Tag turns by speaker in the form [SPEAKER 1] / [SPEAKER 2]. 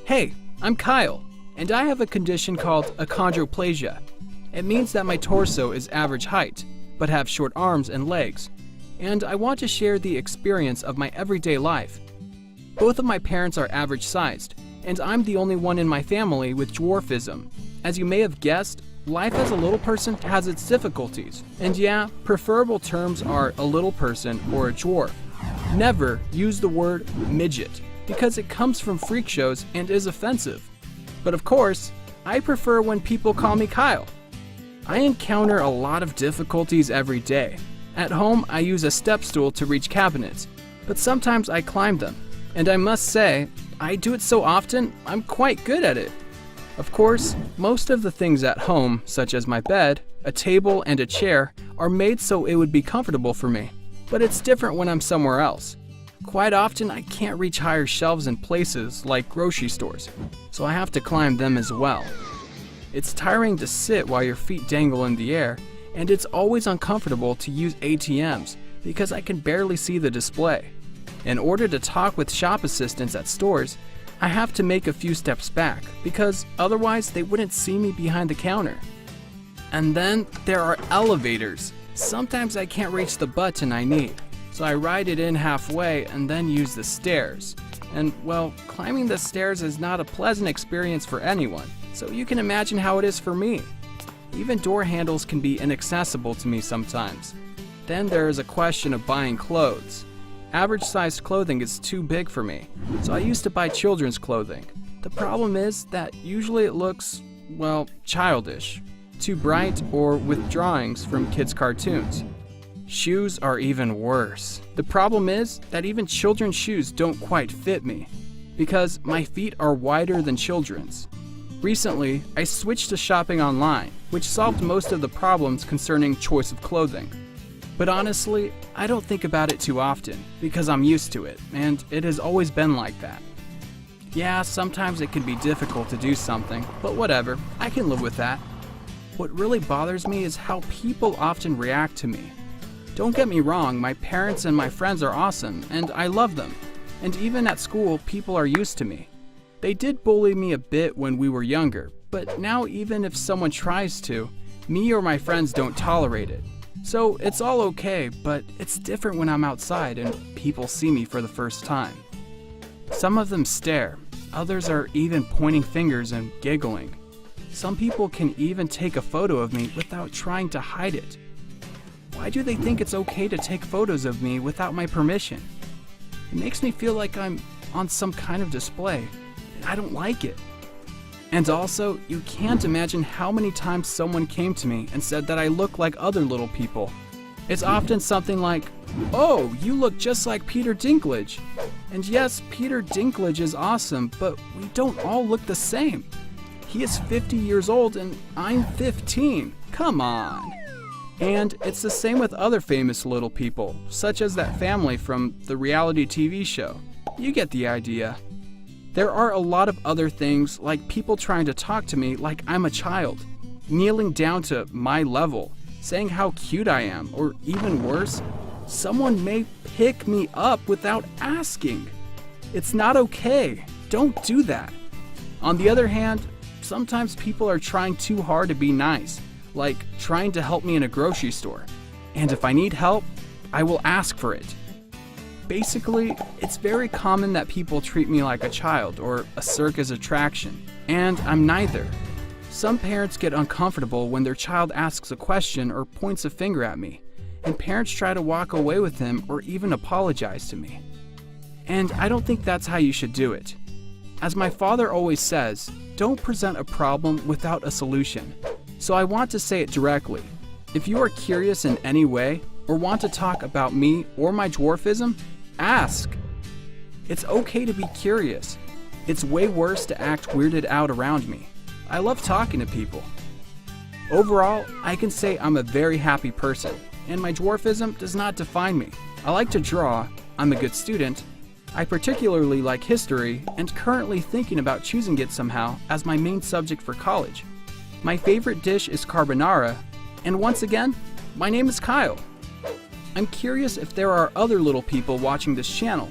[SPEAKER 1] Hey, I'm Kyle, and I have a condition called achondroplasia. It means that my torso is average height, but have short arms and legs, and I want to share the experience of my everyday life. Both of my parents are average sized, and I'm the only one in my family with dwarfism. As you may have guessed, life as a little person has its difficulties, and yeah, preferable terms are a little person or a dwarf. Never use the word midget, because it comes from freak shows and is offensive. But of course, I prefer when people call me Kyle. I encounter a lot of difficulties every day. At home, I use a step stool to reach cabinets, but sometimes I climb them. And I must say, I do it so often, I'm quite good at it. Of course, most of the things at home, such as my bed, a table, and a chair, are made so it would be comfortable for me. But it's different when I'm somewhere else. Quite often, I can't reach higher shelves in places like grocery stores, so I have to climb them as well. It's tiring to sit while your feet dangle in the air, and it's always uncomfortable to use ATMs because I can barely see the display. In order to talk with shop assistants at stores, I have to make a few steps back because otherwise they wouldn't see me behind the counter. And then there are elevators. Sometimes I can't reach the button I need, so I ride it in halfway and then use the stairs. And well, climbing the stairs is not a pleasant experience for anyone, so you can imagine how it is for me. Even door handles can be inaccessible to me sometimes. Then there is a question of buying clothes. Average-sized clothing is too big for me, so I used to buy children's clothing. The problem is that usually it looks, well, childish, too bright, or with drawings from kids' cartoons. Shoes are even worse. The problem is that even children's shoes don't quite fit me, because my feet are wider than children's. Recently, I switched to shopping online, which solved most of the problems concerning choice of clothing. But honestly, I don't think about it too often, because I'm used to it, and it has always been like that. Yeah, sometimes it can be difficult to do something, but whatever, I can live with that. What really bothers me is how people often react to me. Don't get me wrong, my parents and my friends are awesome, and I love them. And even at school, people are used to me. They did bully me a bit when we were younger, but now even if someone tries to, me or my friends don't tolerate it. So it's all okay, but it's different when I'm outside and people see me for the first time. Some of them stare, others are even pointing fingers and giggling. Some people can even take a photo of me without trying to hide it. Why do they think it's okay to take photos of me without my permission? It makes me feel like I'm on some kind of display, and I don't like it. And also, you can't imagine how many times someone came to me and said that I look like other little people. It's often something like, "Oh, you look just like Peter Dinklage." And yes, Peter Dinklage is awesome, but we don't all look the same. He is 50 years old and I'm 15. Come on. And it's the same with other famous little people, such as that family from the reality TV show. You get the idea. There are a lot of other things, like people trying to talk to me like I'm a child, kneeling down to my level, saying how cute I am, or even worse, someone may pick me up without asking. It's not okay. Don't do that. On the other hand, sometimes people are trying too hard to be nice, like trying to help me in a grocery store. And if I need help, I will ask for it. Basically, it's very common that people treat me like a child or a circus attraction, and I'm neither. Some parents get uncomfortable when their child asks a question or points a finger at me, and parents try to walk away with him or even apologize to me. And I don't think that's how you should do it. As my father always says, don't present a problem without a solution. So I want to say it directly. If you are curious in any way, or want to talk about me or my dwarfism, ask. It's okay to be curious. It's way worse to act weirded out around me. I love talking to people. Overall, I can say I'm a very happy person, and my dwarfism does not define me. I like to draw, I'm a good student, I particularly like history, and currently thinking about choosing it somehow as my main subject for college. My favorite dish is carbonara, and once again, my name is Kyle. I'm curious if there are other little people watching this channel